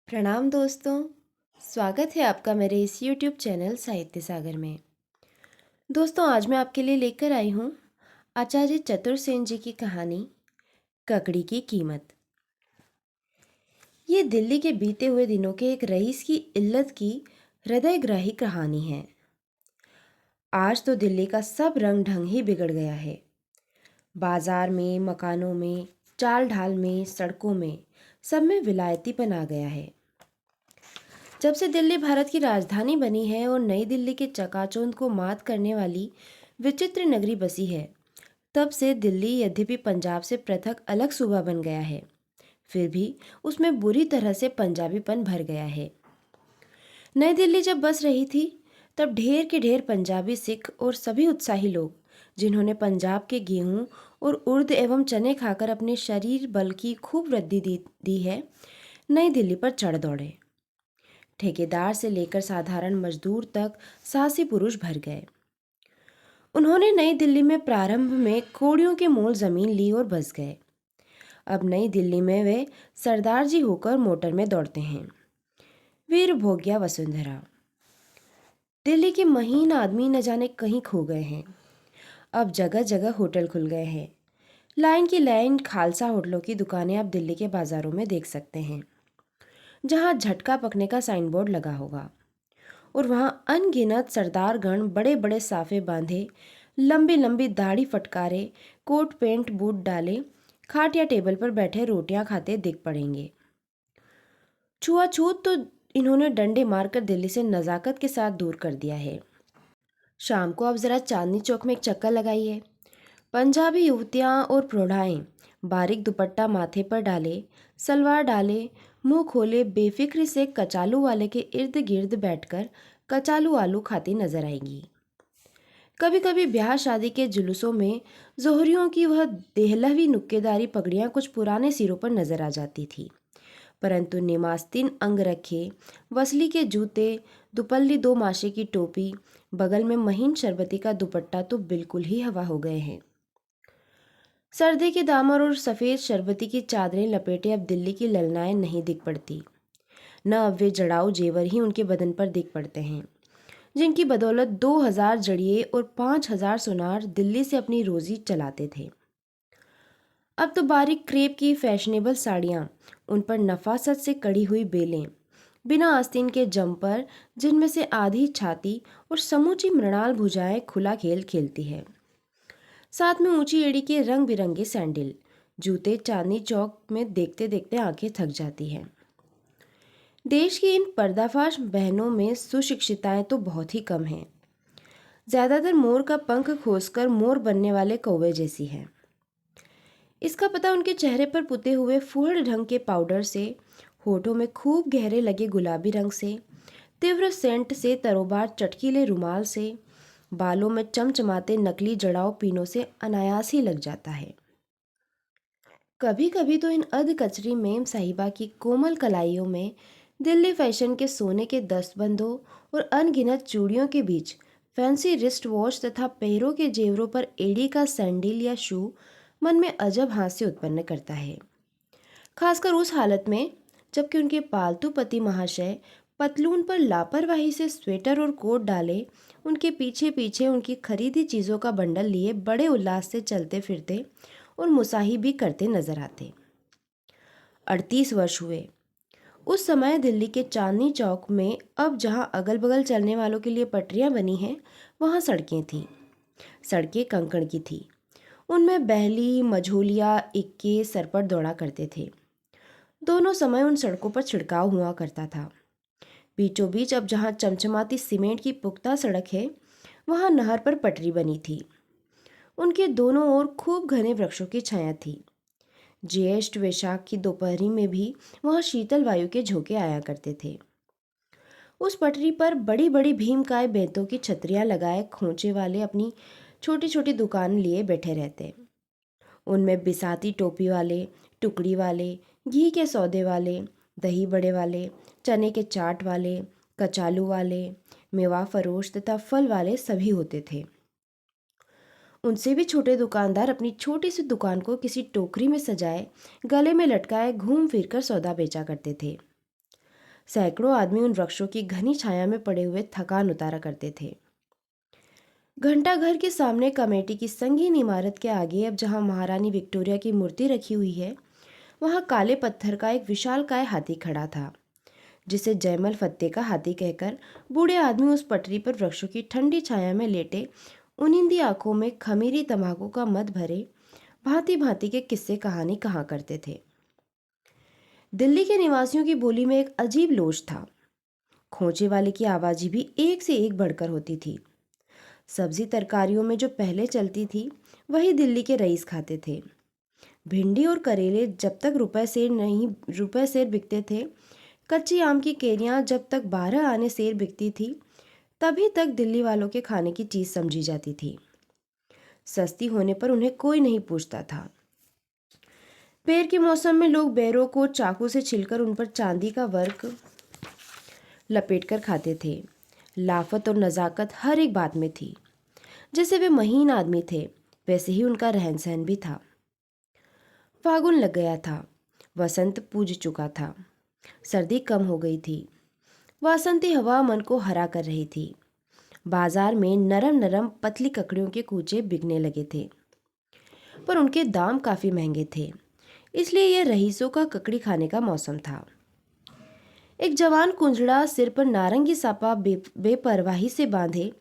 प्रणाम दोस्तों। स्वागत है आपका मेरे इस YouTube चैनल साहित्य सागर में। दोस्तों, आज मैं आपके लिए लेकर आई हूँ आचार्य चतुरसेन जी की कहानी ककड़ी की कीमत। ये दिल्ली के बीते हुए दिनों के एक रईस की इल्लत की हृदयग्राही कहानी है। आज तो दिल्ली का सब रंग ढंग ही बिगड़ गया है। बाजार में, मकानों में, चाल ढाल में, सड़कों में, सब में विलायतीपन आ गया है। जब से दिल्ली भारत की राजधानी बनी है और नई दिल्ली के चकाचौंध को मात करने वाली विचित्र नगरी बसी है, तब से दिल्ली यद्यपि पंजाब से पृथक अलग सूबा बन गया है, फिर भी उसमें बुरी तरह से पंजाबीपन भर गया है। नई दिल्ली जब बस रही थी, तब ढेर के ढेर पंजाबी सिख और सभी उत्साही लोग, जिन्होंने पंजाब के गेहूं और उर्द एवं चने खाकर अपने शरीर बल की खूब वृद्धि दी है, नई दिल्ली पर चढ़ दौड़े। ठेकेदार से लेकर साधारण मजदूर तक साहसी पुरुष भर गए। उन्होंने नई दिल्ली में प्रारंभ में कोड़ियों के मोल जमीन ली और बस गए। अब नई दिल्ली में वे सरदार जी होकर मोटर में दौड़ते हैं। वीर भोग्या वसुंधरा। दिल्ली के महीन आदमी न जाने कहीं खो गए हैं। अब जगह जगह होटल खुल गए हैं। लाइन की लाइन खालसा होटलों की दुकानें आप दिल्ली के बाजारों में देख सकते हैं, जहां झटका पकने का साइन बोर्ड लगा होगा। और वहाँ अनगिनत सरदारगण बड़े बड़े साफे बांधे, लंबी लंबी दाढ़ी फटकारे, कोट पेंट बूट डाले, खाट या टेबल पर बैठे रोटियां खाते दिख पड़ेंगे। छुआछूत तो इन्होंने डंडे मारकर दिल्ली से नज़ाकत के साथ दूर कर दिया है। शाम को आप ज़रा चांदनी चौक में एक चक्कर लगाइए। पंजाबी युवतियाँ और प्रौढ़ाएँ बारीक दुपट्टा माथे पर डाले, सलवार डाले, मुंह खोले बेफिक्र से कचालू वाले के इर्द गिर्द बैठकर कचालू आलू खाती नजर आएंगी। कभी कभी ब्याह शादी के जुलूसों में जोहरियों की वह देहलवी नुक्केदारी पगड़ियाँ कुछ पुराने सिरों पर नजर आ जाती थी, परंतु निमास्तीन अंग रखे वसली के जूते, दुपल्ली दो माशे की टोपी, बगल में महीन शरबती का दुपट्टा तो बिल्कुल ही हवा हो गए हैं। सर्दी के दामन और सफ़ेद शरबती की चादरें लपेटे अब दिल्ली की ललनाएं नहीं दिख पड़ती। न अब वे जड़ाऊ जेवर ही उनके बदन पर दिख पड़ते हैं, जिनकी बदौलत 2000 जड़िए और 5000 सुनार दिल्ली से अपनी रोजी चलाते थे। अब तो बारीक क्रेप की फैशनेबल साड़ियाँ, उन पर नफासत से कड़ी हुई बेलें, बिना आस्तीन के जम्पर जिनमें से आधी छाती और समूची मृणाल भुजाएं खुला खेल खेलती है। साथ में ऊंची एड़ी के रंग बिरंगे सैंडल, जूते चांदनी चौक में देखते देखते आंखें थक जाती हैं। देश की इन पर्दाफाश बहनों में सुशिक्षिताएं तो बहुत ही कम हैं। ज़्यादातर मोर का पंख खोसकर मोर बनने वाले कौवे जैसी हैं। इसका पता उनके चेहरे पर पुते हुए फूहड़ ढंग के पाउडर से, होठों में खूब गहरे लगे गुलाबी रंग से, तीव्र सेंट से, तरोबार चटकीले रुमाल से, बालों में चमचमाते नकली जड़ाऊ पीनों से अनायास ही लग जाता है। कभी कभी तो इन अध कचरी मेम साहिबा की कोमल कलाइयों में दिल्ली फैशन के सोने के दस्तबंधों और अनगिनत चूड़ियों के बीच फैंसी रिस्ट वॉच तथा पैरों के जेवरों पर एड़ी का सैंडल या शू मन में अजब हास्य उत्पन्न करता है। खासकर उस हालत में जबकि उनके पालतू पति महाशय पतलून पर लापरवाही से स्वेटर और कोट डाले उनके पीछे पीछे उनकी खरीदी चीज़ों का बंडल लिए बड़े उल्लास से चलते फिरते और मुसाही भी करते नजर आते। 38 वर्ष हुए। उस समय दिल्ली के चांदनी चौक में अब जहां अगल बगल चलने वालों के लिए पटरियां बनी हैं, वहां सड़कें थीं। सड़कें कंकड़ की थी। उनमें बहली मझोलिया इक्के सरपट दौड़ा करते थे। दोनों समय उन सड़कों पर छिड़काव हुआ करता था। बीचों बीच अब जहां चमचमाती सीमेंट की पुख्ता सड़क है, वहां नहर पर पटरी बनी थी। उनके दोनों ओर खूब घने वृक्षों की छाया थी। ज्येष्ठ वैशाख की दोपहरी में भी वहां शीतल वायु के झोंके आया करते थे। उस पटरी पर बड़ी बड़ी भीमकाय बेंतों की छतरियां लगाए खोंचे वाले अपनी छोटी छोटी दुकान लिए बैठे रहते। उनमें बिसाती टोपी वाले, टुकड़ी वाले, घी के सौदे वाले, दही बड़े वाले, चने के चाट वाले, कचालू वाले, मेवा फरोश तथा फल वाले सभी होते थे। उनसे भी छोटे दुकानदार अपनी छोटी सी दुकान को किसी टोकरी में सजाए, गले में लटकाए घूम फिर कर सौदा बेचा करते थे। सैकड़ों आदमी उन वृक्षों की घनी छाया में पड़े हुए थकान उतारा करते थे। घंटाघर के सामने कमेटी की संगीन इमारत के आगे अब जहां महारानी विक्टोरिया की मूर्ति रखी हुई है, वहां काले पत्थर का एक विशालकाय हाथी खड़ा था, जिसे जयमल फत्ते का हाथी कहकर बूढ़े आदमी उस पटरी पर वृक्षों की ठंडी छाया में लेटे उनिंदी आंखों में खमीरी तंबाकू का मद भरे भांति भांति के किस्से कहानी कहा करते थे। दिल्ली के निवासियों की बोली में एक अजीब लोच था। खोचे वाले की आवाज़ भी एक से एक बढ़कर होती थी। सब्जी तरकारियों में जो पहले चलती थी, वही दिल्ली के रईस खाते थे। भिंडी और करेले जब तक रुपए सेर बिकते थे, कच्ची आम की केरियां जब तक 12 आने सेर बिकती थी, तभी तक दिल्ली वालों के खाने की चीज़ समझी जाती थी। सस्ती होने पर उन्हें कोई नहीं पूछता था। बेर के मौसम में लोग बेरों को चाकू से छिलकर उन पर चांदी का वर्क लपेटकर खाते थे। लाफत और नज़ाकत हर एक बात में थी। जैसे वे महीन आदमी थे, वैसे ही उनका रहन सहन भी था। फागुन लग गया था। वसंत पूज चुका था। सर्दी कम हो गई थी। वासंती हवा मन को हरा कर रही थी। बाजार में नरम नरम पतली ककड़ियों के कूचे बिकने लगे थे, पर उनके दाम काफ़ी महंगे थे, इसलिए यह रईसों का ककड़ी खाने का मौसम था। एक जवान कुंजड़ा सिर पर नारंगी सापा बेपरवाही से बांधे,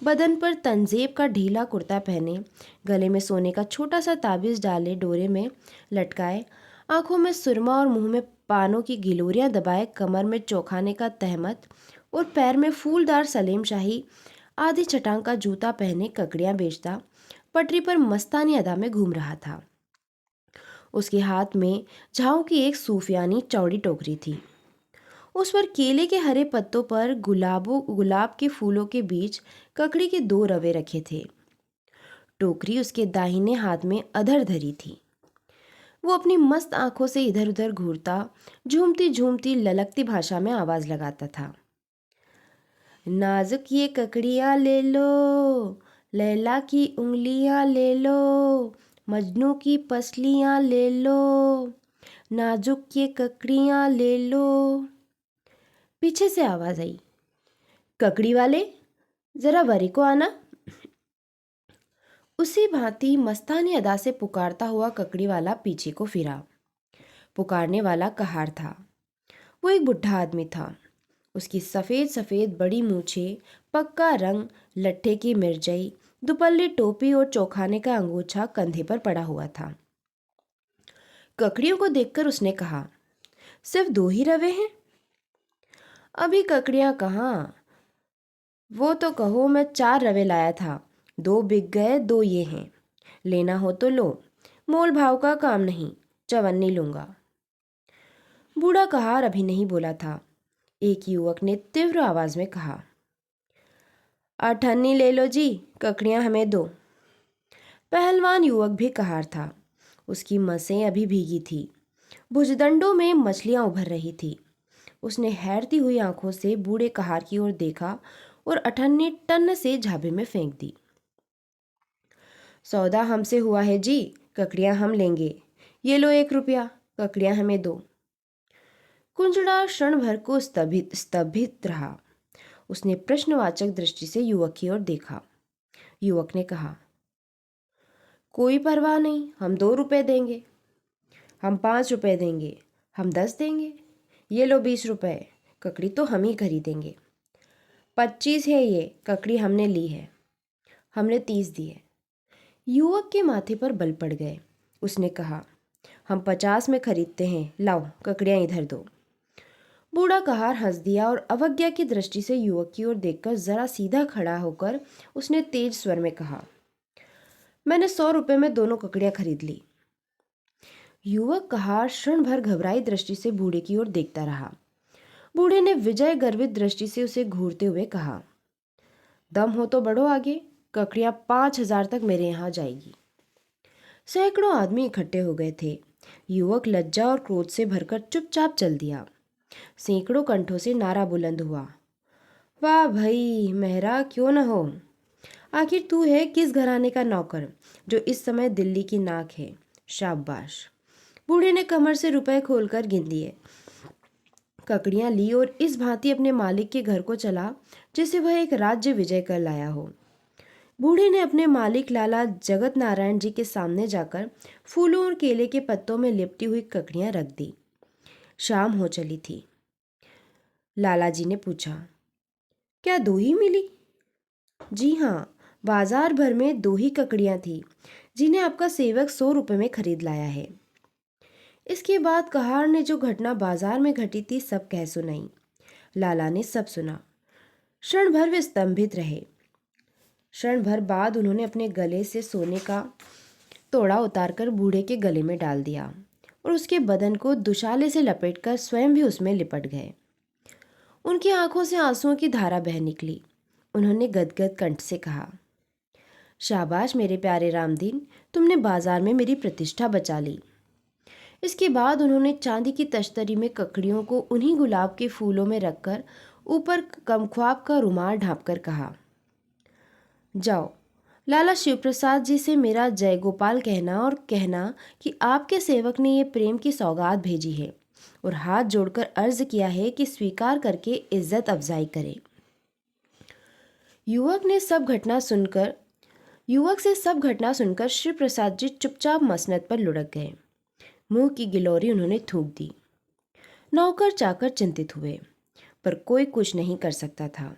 बदन पर तंजेब का ढीला कुर्ता पहने, गले में सोने का छोटा सा ताबीज डाले डोरे में लटकाए, आंखों में सुरमा और मुंह में पानों की गिलोरियां दबाए, कमर में चौखाने का तहमत और पैर में फूलदार सलेम शाही आधी चटांग का जूता पहने ककड़ियां बेचता पटरी पर मस्तानी अदा में घूम रहा था। उसके हाथ में झाऊ की एक सूफियानी चौड़ी टोकरी थी। उस पर केले के हरे पत्तों पर गुलाब के फूलों के बीच ककड़ी के 2 रवे रखे थे। टोकरी उसके दाहिने हाथ में अधर धरी थी। वो अपनी मस्त आंखों से इधर उधर घूरता, झूमती झूमती ललकती भाषा में आवाज लगाता था। नाजुक ये ककड़ियाँ ले लो, लैला की उंगलियाँ ले लो, मजनू की पसलियाँ ले लो, नाजुक ये ककड़ियाँ ले लो। पीछे से आवाज आई, ककड़ी वाले जरा वरी को आना। उसी भांति मस्तानी अदा से पुकारता हुआ ककड़ी वाला पीछे को फिरा। पुकारने वाला कहार था। वो एक बुढ़ा आदमी था। उसकी सफ़ेद सफ़ेद बड़ी मूछें, पक्का रंग, लट्ठे की मिर्जई, दुपल्ली टोपी और चौखाने का अंगूछा कंधे पर पड़ा हुआ था। ककड़ियों को देखकर उसने कहा, सिर्फ 2 ही रवे हैं? अभी ककड़ियाँ कहाँ, वो तो कहो मैं 4 रवे लाया था, 2 बिक गए, 2 ये हैं, लेना हो तो लो, मोल भाव का काम नहीं, चवन्नी लूँगा। बूढ़ा कहार अभी नहीं बोला था। एक युवक ने तीव्र आवाज में कहा, 8 अन्नी ले लो जी, ककड़ियाँ हमें दो। पहलवान युवक भी कहार था। उसकी मसें अभी भीगी थी। भुजदंडों में मछलियाँ उभर रही थी। उसने हैरती हुई आंखों से बूढ़े कहार की ओर देखा और 8 अन्नी टन से झाबे में फेंक दी। सौदा हमसे हुआ है जी, ककड़ियाँ हम लेंगे, ये लो 1 रुपया, ककड़ियाँ हमें दो। कुंजड़ा क्षण भर को स्तब्धित रहा। उसने प्रश्नवाचक दृष्टि से युवक की ओर देखा। युवक ने कहा, कोई परवाह नहीं, हम 2 रुपए देंगे, हम 5 रुपए देंगे, हम 10 देंगे, ये लो 20 रुपए, ककड़ी तो हम ही खरीदेंगे। 25 है ये, ककड़ी हमने ली है, हमने 30 दी है। युवक के माथे पर बल पड़ गए। उसने कहा, हम 50 में खरीदते हैं, लाओ ककड़ियाँ इधर दो। बूढ़ा कहार हंस दिया और अवज्ञा की दृष्टि से युवक की ओर देखकर जरा सीधा खड़ा होकर उसने तेज स्वर में कहा, मैंने 100 रुपए में दोनों ककड़ियाँ खरीद ली। युवक कहार क्षण भर घबराई दृष्टि से बूढ़े की ओर देखता रहा। बूढ़े ने विजय गर्वित दृष्टि से उसे घूरते हुए कहा, दम हो तो बढ़ो आगे, ककड़ियाँ 5,000 तक मेरे यहाँ जाएगी। सैकड़ों आदमी इकट्ठे हो गए थे। युवक लज्जा और क्रोध से भरकर चुपचाप चल दिया। सैकड़ों कंठों से नारा बुलंद हुआ, वाह भाई मेहरा, क्यों न हो, आखिर तू है किस घराने का नौकर जो इस समय दिल्ली की नाक है, शाबाश। बूढ़े ने कमर से रुपए खोलकर गिन दिए। ककड़ियाँ ली और इस भांति अपने मालिक के घर को चला जैसे वह एक राज्य विजय कर लाया हो। बूढ़े ने अपने मालिक लाला जगत नारायण जी के सामने जाकर फूलों और केले के पत्तों में लिपटी हुई ककड़ियाँ रख दी। शाम हो चली थी। लाला जी ने पूछा, क्या 2 ही मिली? जी हाँ, बाजार भर में 2 ही ककड़ियाँ थी, जिन्हें आपका सेवक 100 रुपये में खरीद लाया है। इसके बाद कहार ने जो घटना बाजार में घटी थी सब कह सुनाई। लाला ने सब सुना। क्षण भर वे स्तंभित रहे। क्षण भर बाद उन्होंने अपने गले से सोने का तोड़ा उतारकर बूढ़े के गले में डाल दिया और उसके बदन को दुशाले से लपेटकर स्वयं भी उसमें लिपट गए। उनकी आंखों से आंसुओं की धारा बह निकली। उन्होंने गदगद कंठ से कहा, शाबाश मेरे प्यारे रामदीन, तुमने बाजार में मेरी प्रतिष्ठा बचा ली। इसके बाद उन्होंने चांदी की तश्तरी में ककड़ियों को उन्हीं गुलाब के फूलों में रखकर ऊपर कमख्वाब का रुमाल ढांपकर कहा, जाओ लाला शिवप्रसाद जी से मेरा जय गोपाल कहना और कहना कि आपके सेवक ने ये प्रेम की सौगात भेजी है और हाथ जोड़कर अर्ज किया है कि स्वीकार करके इज्जत अफजाई करें। युवक से सब घटना सुनकर श्री प्रसाद जी चुपचाप मसनद पर लुढ़क गए। मुंह की गिलोरी उन्होंने थूक दी। नौकर चाकर चिंतित हुए, पर कोई कुछ नहीं कर सकता था।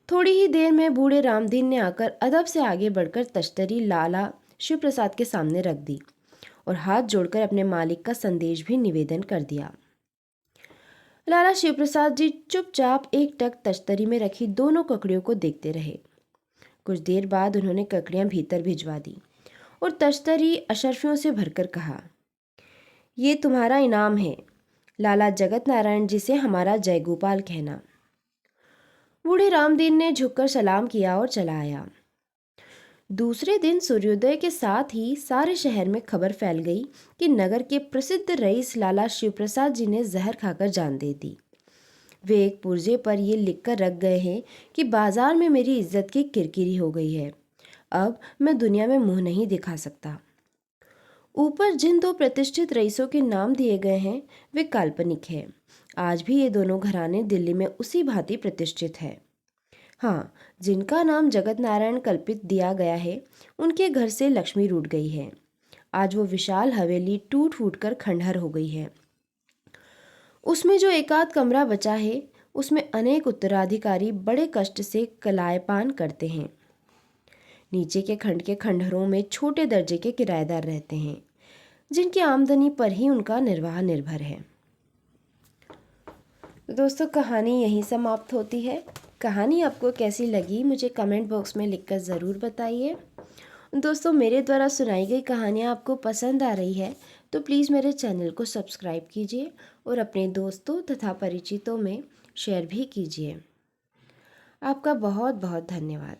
थोड़ी ही देर में बूढ़े रामदीन ने आकर अदब से आगे बढ़कर तश्तरी लाला शिव प्रसाद के सामने रख दी और हाथ जोड़कर अपने मालिक का संदेश भी निवेदन कर दिया। लाला शिव प्रसाद जी चुपचाप एक टक तश्तरी में रखी दोनों ककड़ियों को देखते रहे। कुछ देर बाद उन्होंने ककड़ियां भीतर भिजवा दी और तश्तरी अशर्फियों से भरकर कहा, ये तुम्हारा इनाम है, लाला जगत नारायण जी से हमारा जय गोपाल कहना। बूढ़े रामदीन ने झुककर सलाम किया और चला आया। दूसरे दिन सूर्योदय के साथ ही सारे शहर में खबर फैल गई कि नगर के प्रसिद्ध रईस लाला शिवप्रसाद जी ने जहर खाकर जान दे दी। वे एक पुर्जे पर ये लिखकर रख गए हैं कि बाजार में मेरी इज्जत की किरकिरी हो गई है, अब मैं दुनिया में मुंह नहीं दिखा सकता। ऊपर जिन 2 प्रतिष्ठित रईसों के नाम दिए गए हैं वे काल्पनिक हैं। आज भी ये दोनों घराने दिल्ली में उसी भांति प्रतिष्ठित है। हाँ, जिनका नाम जगत नारायण कल्पित दिया गया है उनके घर से लक्ष्मी रूठ गई है। आज वो विशाल हवेली टूट फूट कर खंडहर हो गई है। उसमें जो एकाध कमरा बचा है उसमें अनेक उत्तराधिकारी बड़े कष्ट से कलायपान करते हैं। नीचे के खंड के खंडहरों में छोटे दर्जे के किराएदार रहते हैं, जिनकी आमदनी पर ही उनका निर्वाह निर्भर है। तो दोस्तों, कहानी यहीं समाप्त होती है। कहानी आपको कैसी लगी मुझे कमेंट बॉक्स में लिखकर ज़रूर बताइए। दोस्तों, मेरे द्वारा सुनाई गई कहानियाँ आपको पसंद आ रही है तो प्लीज़ मेरे चैनल को सब्सक्राइब कीजिए और अपने दोस्तों तथा परिचितों में शेयर भी कीजिए। आपका बहुत बहुत धन्यवाद।